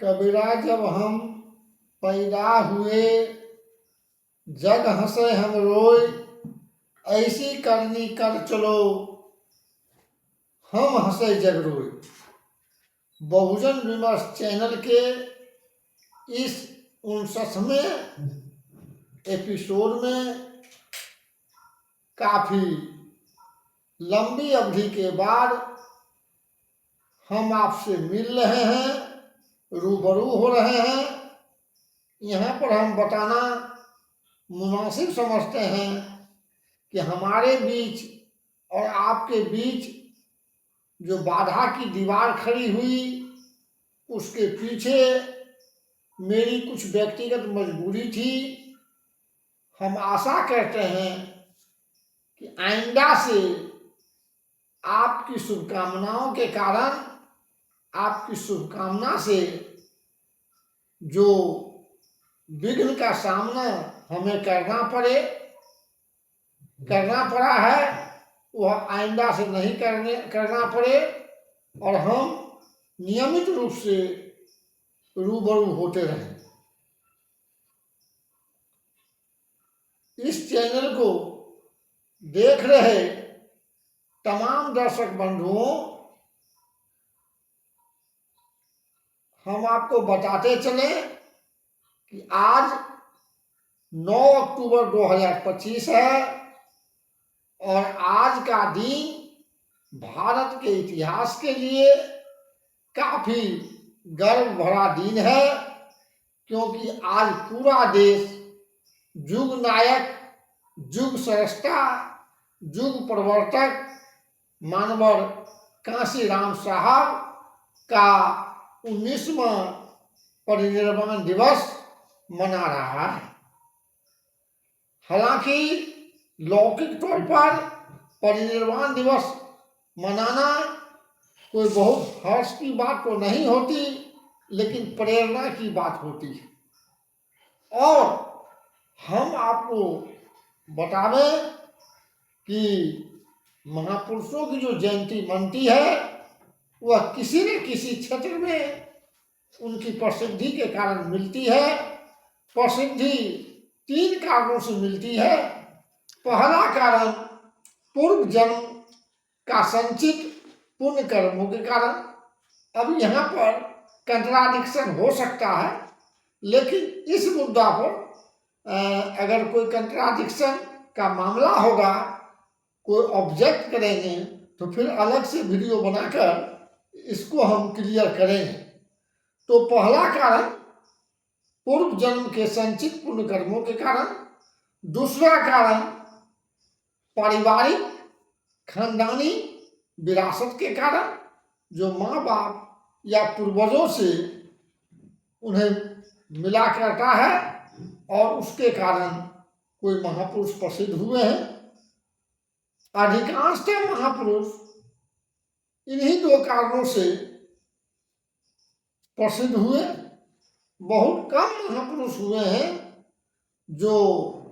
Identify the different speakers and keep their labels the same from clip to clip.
Speaker 1: कबीरा जब हम पैदा हुए, जग हंसे हम रोए, ऐसी करनी कर चलो, हम हंसे जग रोए। बहुजन विमर्श चैनल के इस 59वें एपिसोड में काफी लंबी अवधि के बाद हम आपसे मिल रहे हैं, रूबरू हो रहे हैं। यहाँ पर हम बताना मुनासिब समझते हैं कि हमारे बीच और आपके बीच जो बाधा की दीवार खड़ी हुई, उसके पीछे मेरी कुछ व्यक्तिगत मजबूरी थी। हम आशा करते हैं कि आइंदा से आपकी शुभकामनाओं के कारण, आपकी शुभकामना से जो विघ्न का सामना हमें करना पड़ा है, वह आइंदा से नहीं करना पड़े और हम नियमित रूप से रूबरू होते रहें। इस चैनल को देख रहे तमाम दर्शक बंधुओं, हम आपको बताते चले कि आज 9 अक्टूबर 2025 है और आज का दिन भारत के इतिहास के लिए काफी गर्व भरा दिन है, क्योंकि आज पूरा देश युग नायक, युग स्रष्टा, युग प्रवर्तक मानवर कांशीराम साहब का 19वां परिनिर्वाण दिवस मना रहा है। हालांकि लौकिक तौर पर परिनिर्वाण दिवस मनाना कोई बहुत हर्ष की बात तो नहीं होती, लेकिन प्रेरणा की बात होती है। और हम आपको बतावें कि महापुरुषों की जो जयंती मनती है, वह किसी न किसी क्षेत्र में उनकी प्रसिद्धि के कारण मिलती है। प्रसिद्धि 3 कारणों से मिलती है। पहला कारण पूर्व जन्म का संचित पुण्य कर्मों के कारण। अब यहाँ पर कंट्राडिक्शन हो सकता है, लेकिन इस मुद्दा पर अगर कोई कंट्राडिक्शन का मामला होगा, कोई ऑब्जेक्ट करेंगे, तो फिर अलग से वीडियो बनाकर इसको हम क्लियर करेंगे। तो पहला कारण पूर्व जन्म के संचित पुण्य कर्मों के कारण। दूसरा कारण पारिवारिक खानदानी विरासत के कारण, जो माँ बाप या पूर्वजों से उन्हें मिला करता है और उसके कारण कोई महापुरुष प्रसिद्ध हुए हैं। अधिकांशतः महापुरुष इन्हीं 2 कारणों से प्रसिद्ध हुए। बहुत कम महापुरुष हुए हैं जो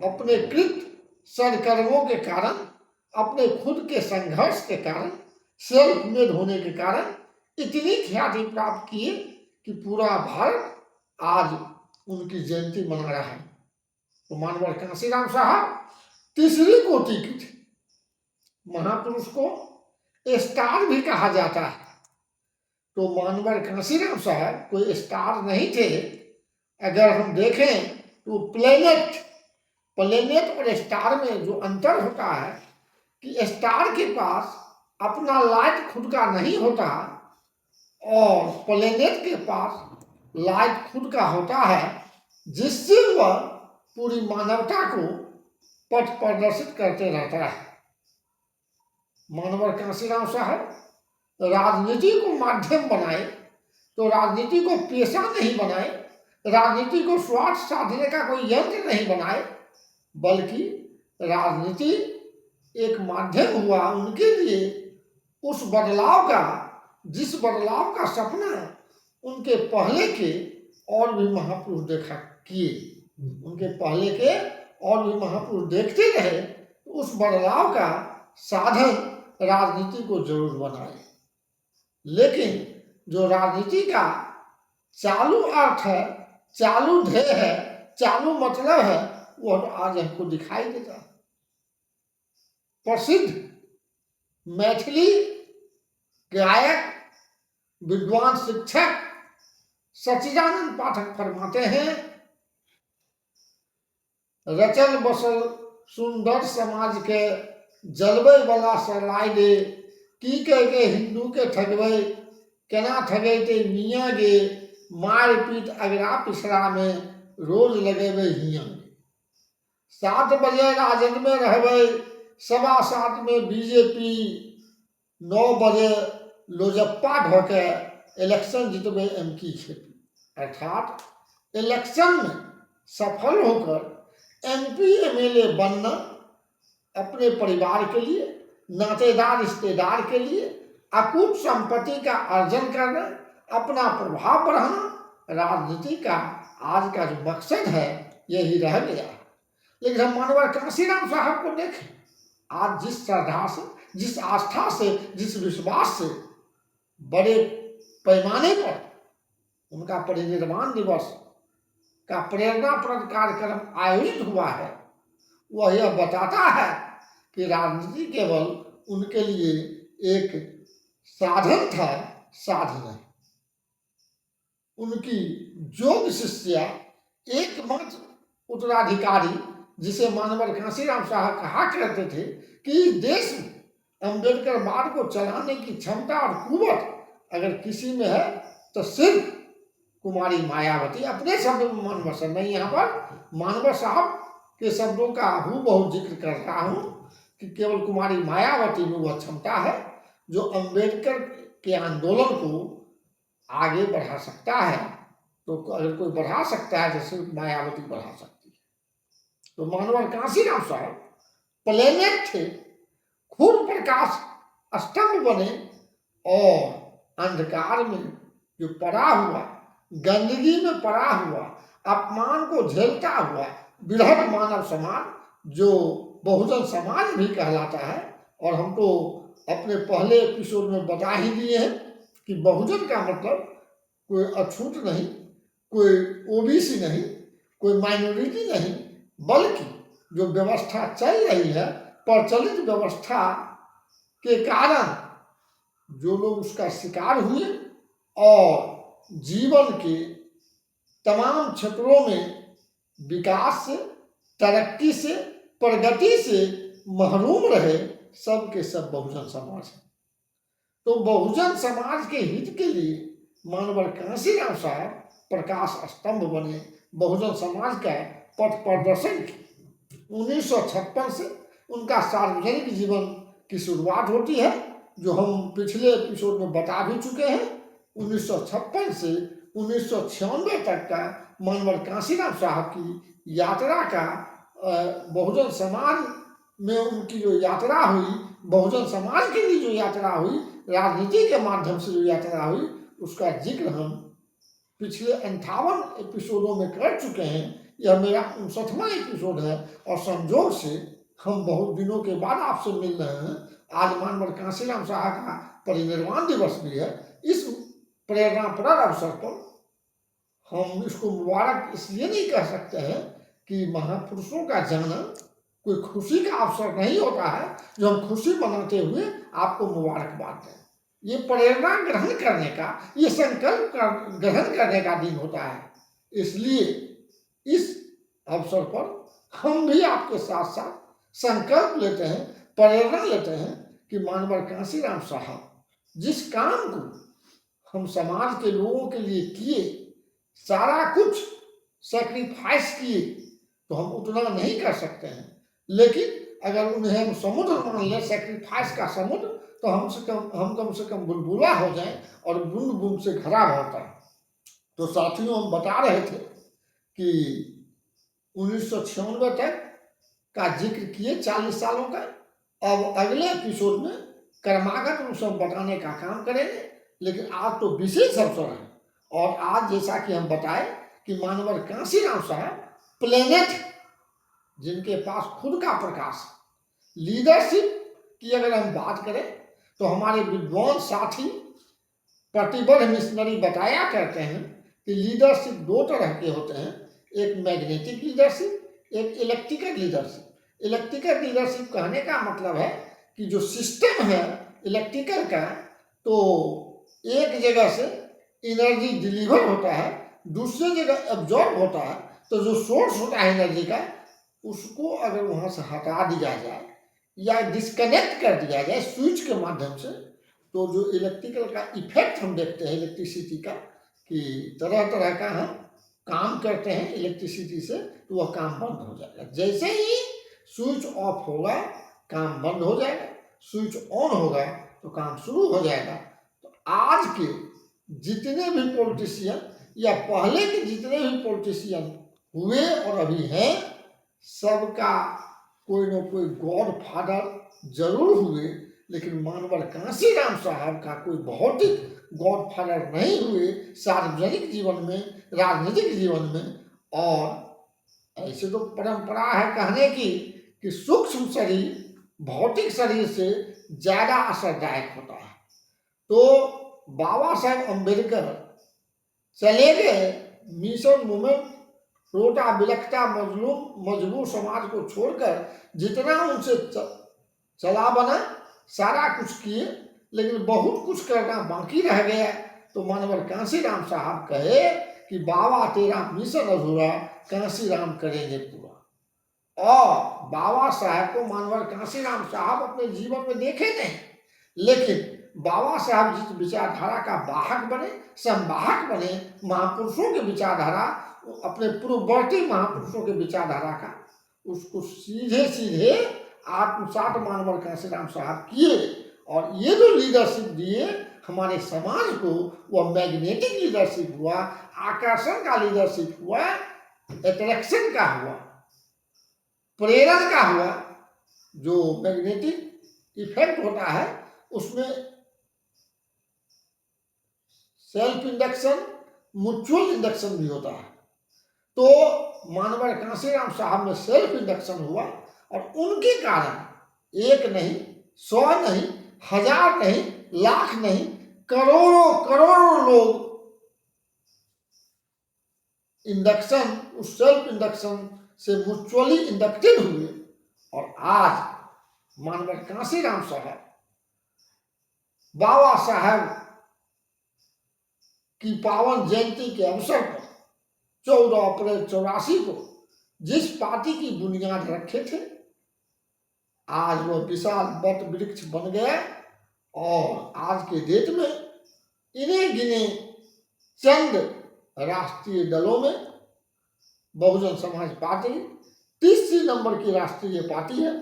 Speaker 1: अपने कृत सत्कर्मों के कारण, अपने खुद के संघर्ष के कारण, सेल्फ मेड होने के कारण इतनी ख्याति प्राप्त किए कि पूरा भारत आज उनकी जयंती मना रहा है। तो मानवर कांशीराम साहब तीसरी कोटि की थे। महापुरुष को स्टार भी कहा जाता है। तो मानवर कांशीराम साहब कोई स्टार नहीं थे। अगर हम देखें तो प्लेनेट और स्टार में जो अंतर होता है कि स्टार के पास अपना लाइट खुद का नहीं होता और प्लेनेट के पास लाइट खुद का होता है, जिससे वह पूरी मानवता को पथ प्रदर्शित करते रहता है। मानवर कांशीराम साहब राजनीति को माध्यम बनाए, तो राजनीति को पेशा नहीं बनाए, राजनीति को स्वार्थ साधने का कोई यंत्र नहीं बनाए, बल्कि राजनीति एक माध्यम हुआ उनके लिए उस बदलाव का, जिस बदलाव का सपना उनके पहले के और भी महापुरुष उनके पहले के और भी महापुरुष देखते रहे, तो उस बदलाव का साधन राजनीति को जरूर बनाए। लेकिन जो राजनीति का चालू अर्थ है, चालू ध्येय है, चालू मतलब है, वो आज हमको दिखाई देता है। प्रसिद्ध मैथिली गायक, विद्वान शिक्षक सच्चिदानंद पाठक फरमाते हैं, रचल बसल सुंदर समाज के जलबै वाला सरलाई दे, की कह के हिंदू के ठगबै, केना ठगे ते मियाँ गे, मार पीट अगरा पिछड़ा में रोज लगेबै हियाँ गे। 7 बजे राजद में रहबै, 7:15 में बीजेपी, 9 बजे लोजप्पा ढोके इलेक्शन जितबै एमकी खेती। अर्थात इलेक्शन में सफल होकर एमपी एमएलए बनना अपने परिवार के लिए, नातेदार रिश्तेदार के लिए अकूत संपत्ति का अर्जन करना, अपना प्रभाव बढ़ाना, राजनीति का आज का जो मकसद है यही रह गया है। लेकिन हम मानवर काशीराम साहब को देखें, आज जिस श्रद्धा से, जिस आस्था से, जिस विश्वास से बड़े पैमाने पर उनका परिनिर्वाण दिवस का प्रेरणाप्रद कार्यक्रम आयोजित हुआ है, वह यह बताता है कि राजनीति केवल उनके लिए एक साधन था, साधन नहीं। उनकी जोग शिष्या, एकमात्र उत्तराधिकारी, जिसे मानवर काशीराम साहब कहा करते थे कि इस देश में अम्बेडकरवाद को चलाने की क्षमता और कुवत अगर किसी में है तो सिर्फ कुमारी मायावती। अपने शब्दों में मानवर साहब, मैं यहाँ पर मानवर साहब के शब्दों का हूबहू जिक्र कर रहा हूँ कि केवल कुमारी मायावती में वह क्षमता है जो अम्बेडकर के आंदोलन को आगे बढ़ा सकता है। तो अगर कोई बढ़ा सकता है तो सिर्फ मायावती बढ़ा सकती है। तो मानवर काशीराम साहब प्लेनेट थे, खुद प्रकाश स्तंभ बने और अंधकार में जो पड़ा हुआ, गंदगी में पड़ा हुआ, अपमान को झेलता हुआ बृहद मानव समाज जो बहुजन समाज भी कहलाता है, और हम तो अपने पहले एपिसोड में बता ही दिए हैं कि बहुजन का मतलब कोई अछूत नहीं, कोई ओबीसी नहीं, कोई माइनॉरिटी नहीं, बल्कि जो व्यवस्था चल रही है, प्रचलित व्यवस्था के कारण जो लोग उसका शिकार हुए और जीवन के तमाम क्षेत्रों में विकास से, तरक्की से, प्रगति से महरूम रहे, सब के सब बहुजन समाज है। तो बहुजन समाज के हित के लिए मानवर काशीराम साहब प्रकाश स्तंभ बने, बहुजन समाज का पथ प्रदर्शन किया। 1956 से उनका सार्वजनिक जीवन की शुरुआत होती है, जो हम पिछले एपिसोड में बता भी चुके हैं। 1956 से 1996 तक का मानवर काशीराम साहब की यात्रा का, बहुजन समाज में उनकी जो यात्रा हुई, बहुजन समाज के लिए जो यात्रा हुई, राजनीति के माध्यम से जो यात्रा हुई, उसका जिक्र हम पिछले 58 एपिसोडों में कर चुके हैं। यह मेरा 59वां एपिसोड है और संजोग से हम बहुत दिनों के बाद आपसे मिल रहे हैं। आज मानवर काशीराम साहब का परिनिर्वाण दिवस भी है। इस प्रेरणाप्रद अवसर पर हम इसको मुबारक इसलिए नहीं कह सकते हैं कि महापुरुषों का जाना कोई खुशी का अवसर नहीं होता है जो हम खुशी मनाते हुए आपको मुबारकबाद दें। ये प्रेरणा ग्रहण करने का, ये संकल्प ग्रहण करने का दिन होता है। इसलिए इस अवसर पर हम भी आपके साथ साथ संकल्प लेते हैं, प्रेरणा लेते हैं कि मानवर काशीराम साहब जिस काम को हम समाज के लोगों के लिए किए, सारा कुछ सेक्रीफाइस किए, तो हम उतना नहीं कर सकते हैं, लेकिन अगर उन्हें हम समुद्र मान लें, सेक्रीफाइस का समुद्र, तो हम कम से कम बुलबुला हो जाएं और बूंद बूंद से घड़ा भरता है। तो साथियों, हम बता रहे थे कि 1996 तक का जिक्र किए 40 सालों का। अब अगले एपिसोड में क्रमागत रूप से बताने का काम करेंगे, लेकिन आज तो विशेष अवसर है। और आज जैसा कि हम बताए कि मानवर काशीराम साहब प्लेनेट, जिनके पास खुद का प्रकाश, लीडरशिप की अगर हम बात करें तो हमारे विद्वान साथी प्रतिबद्ध मिशनरी बताया करते हैं कि लीडरशिप दो तरह के होते हैं, एक मैग्नेटिक लीडरशिप, एक इलेक्ट्रिकल लीडरशिप। इलेक्ट्रिकल लीडरशिप कहने का मतलब है कि जो सिस्टम है इलेक्ट्रिकल का, तो एक जगह से एनर्जी डिलीवर होता है, दूसरी जगह एब्जॉर्ब होता है, तो जो सोर्स होता है एनर्जी का, उसको अगर वहाँ से हटा दिया जाए या डिस्कनेक्ट कर दिया जाए स्विच के माध्यम से, तो जो इलेक्ट्रिकल का इफेक्ट हम देखते हैं इलेक्ट्रिसिटी का, कि तरह तरह का हम काम करते हैं इलेक्ट्रिसिटी से, तो वह काम बंद हो जाएगा। जैसे ही स्विच ऑफ होगा काम बंद हो जाएगा, स्विच ऑन होगा तो काम शुरू हो जाएगा। तो आज के जितने भी पॉलिटिशियन या पहले के जितने भी पॉलिटिशियन हुए और अभी हैं, सबका कोई न कोई गॉड फादर जरूर हुए, लेकिन मानवर कांशीराम साहब का कोई भौतिक गॉड फादर नहीं हुए सार्वजनिक जीवन में, राजनीतिक जीवन में। और ऐसे तो परंपरा है कहने की कि सूक्ष्म शरीर भौतिक शरीर से ज्यादा असरदायक होता है। तो बाबा साहेब अम्बेडकर चले गए मिशन मूवमेंट, रोटा बिलखता मजबूर समाज को छोड़कर, जितना उनसे चला बना सारा कुछ किए, लेकिन बहुत कुछ करना बाकी रह गया। तो मानवर कांशीराम साहब कहे कि बाबा तेरा मिशन अधूरा, कांशीराम करेंगे पूरा। और बाबा साहब को मानवर कांशीराम साहब अपने जीवन में देखे नहीं, लेकिन बाबा साहब जिस विचारधारा का वाहक बने, संवाहक बने, महापुरुषों की विचारधारा, अपने पूर्ववर्ती महापुरुषों के विचारधारा का, उसको सीधे सीधे आत्मसात मानवर कांशीराम साहब किए। और ये जो लीडरशिप दिए हमारे समाज को, वह मैग्नेटिक लीडरशिप हुआ, आकर्षण का लीडरशिप हुआ, अट्रैक्शन का हुआ, प्रेरण का हुआ। जो मैग्नेटिक इफेक्ट होता है उसमें सेल्फ इंडक्शन, म्यूचुअल इंडक्शन भी होता है। तो मानवर कांशीराम साहब में सेल्फ इंडक्शन हुआ, और उनके कारण एक नहीं, 100 नहीं, 1000 नहीं, लाख नहीं, करोड़ों करोड़ों लोग इंडक्शन, उस सेल्फ इंडक्शन से म्यूचुअली इंडक्टेड हुए। और आज मानवर कांशीराम साहब, बाबा साहब की पावन जयंती के अवसर पर 14 अप्रैल 84 को जिस पार्टी की बुनियाद रखे थे, आज वह विशाल वट वृक्ष बन गया। और आज के डेट में इन्हें गिने चंद राष्ट्रीय दलों में बहुजन समाज पार्टी तीसरी नंबर की राष्ट्रीय पार्टी है।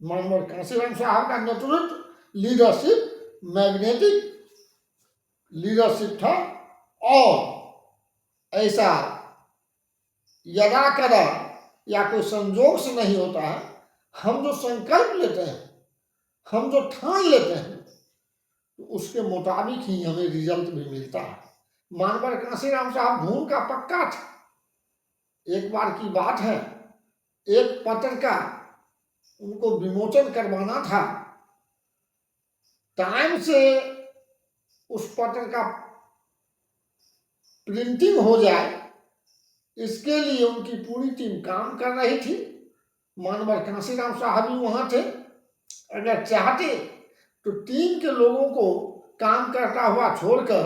Speaker 1: मानवर कांशीराम साहब का नेतृत्व लीडरशिप, मैग्नेटिक लीडरशिप था। और ऐसा यदा कदा या कोई संजोग से नहीं होता है। हम जो संकल्प लेते हैं, हम जो ठान लेते हैं, तो उसके मुताबिक ही हमें रिजल्ट भी मिलता है। मानवर कांशीराम साहब धूम का पक्का था। एक बार की बात है, एक पत्र का उनको विमोचन करवाना था। टाइम से उस पत्र का प्रिंटिंग हो जाए, इसके लिए उनकी पूरी टीम काम कर रही थी। मानवर कांशीराम साहब भी वहां थे। अगर चाहते तो टीम के लोगों को काम करता हुआ छोड़कर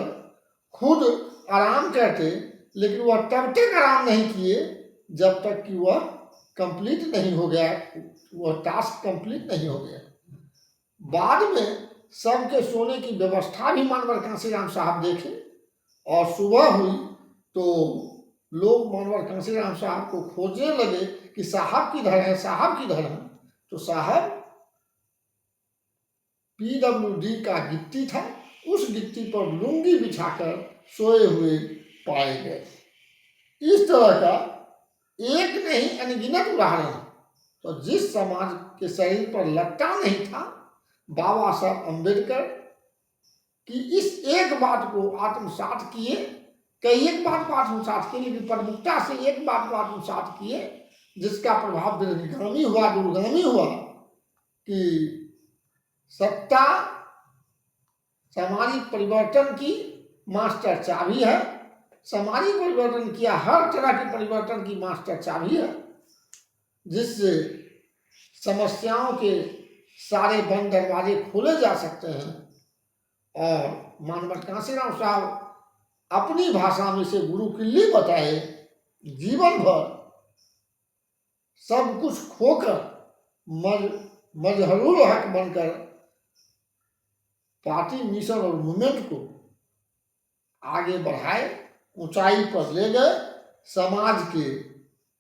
Speaker 1: खुद आराम करते, लेकिन वह तब तक आराम नहीं किए जब तक कि वह कंप्लीट नहीं हो गया, वह टास्क कंप्लीट नहीं हो गया। बाद में सबके सोने की व्यवस्था भी मानवर कांशीराम साहब देखे, और सुबह हुई तो लोग मानवर कांशीराम साहब को खोजने लगे कि साहब किधर है, साहब किधर है। तो साहब PWD का गिट्टी था, उस गिट्टी पर लुंगी बिछाकर सोए हुए पाए गए। इस तरह का एक नहीं अनगिनत उदाहरण। तो जिस समाज के शरीर पर लट्टा नहीं था, बाबा साहब अम्बेडकर की इस एक बात को आत्मसात किए। कई एक बात को आत्मसात किए, लेकिन प्रमुखता से एक बात को आत्मसात किए, जिसका प्रभाव दीर्घगामी हुआ, दूरगामी हुआ, कि सत्ता सामाजिक परिवर्तन की मास्टर चाबी है। सामाजिक परिवर्तन किया, हर तरह के परिवर्तन की मास्टर चाबी है, जिससे समस्याओं के सारे बंद दरवाजे खोले जा सकते हैं। और मानवत कांशीराम साहब अपनी भाषा में से गुरु किल्ली बताए, जीवन भर सब कुछ खोकर मजहरूल हक बनकर पार्टी मिशन और मूवमेंट को आगे बढ़ाए, ऊंचाई पर ले गए। समाज के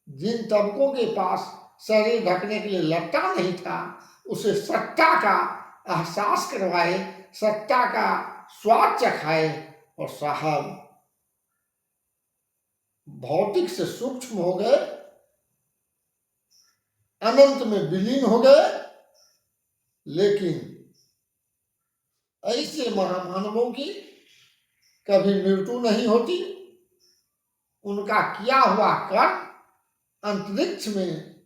Speaker 1: जिन तबकों के पास शरीर ढकने के लिए लट्टा नहीं था, उसे सत्ता का एहसास करवाए, सत्ता का स्वाद चखाए, और साहब भौतिक से सूक्ष्म हो गए, अनंत में विलीन हो गए। लेकिन ऐसे महामानवों की कभी मृत्यु नहीं होती। उनका किया हुआ कर्म अंतरिक्ष में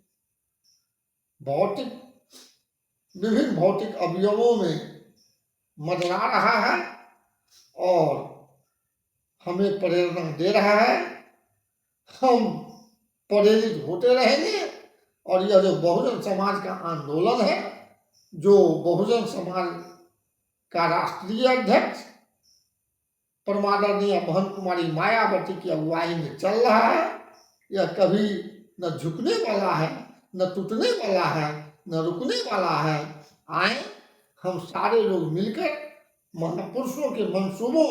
Speaker 1: विभिन्न भौतिक अवयवों में मंडरा रहा है और हमें प्रेरणा दे रहा है। हम प्रेरित होते रहेंगे। और यह जो बहुजन समाज का आंदोलन है, जो बहुजन समाज का राष्ट्रीय अध्यक्ष परमादरणीय महंत कुमारी मायावती की अगुवाई में चल रहा है, यह कभी न झुकने वाला है, न टूटने वाला है, न रुकने वाला है। आए हम सारे लोग मिलकर महापुरुषों के मंसूबों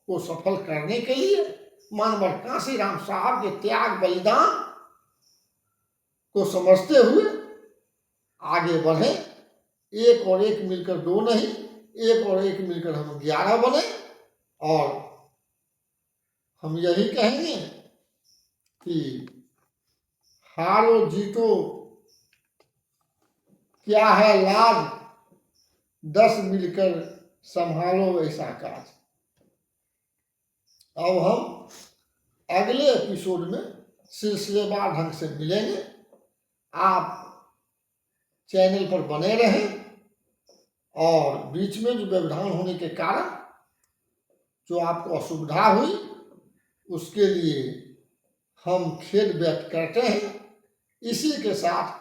Speaker 1: को सफल करने के लिए मानवत कांशीराम साहब के त्याग बलिदान को समझते हुए आगे बढ़े। एक और एक मिलकर दो नहीं, एक और एक मिलकर हम 11 बने। और हम यही कहेंगे कि हारो जीतो क्या है लाज, 10 मिलकर संभालो ऐसा काज। अब हम अगले एपिसोड में सिलसिलेवार ढंग से मिलेंगे। आप चैनल पर बने रहें। और बीच में जो व्यवधान होने के कारण जो आपको असुविधा हुई, उसके लिए हम खेद व्यक्त करते हैं। इसी के साथ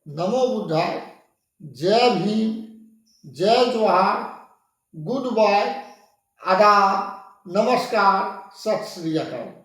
Speaker 1: नमो बुद्धाय, जय भीम, जय जोहार, गुड बाय, आदाब, नमस्कार, सत श्री अकाल।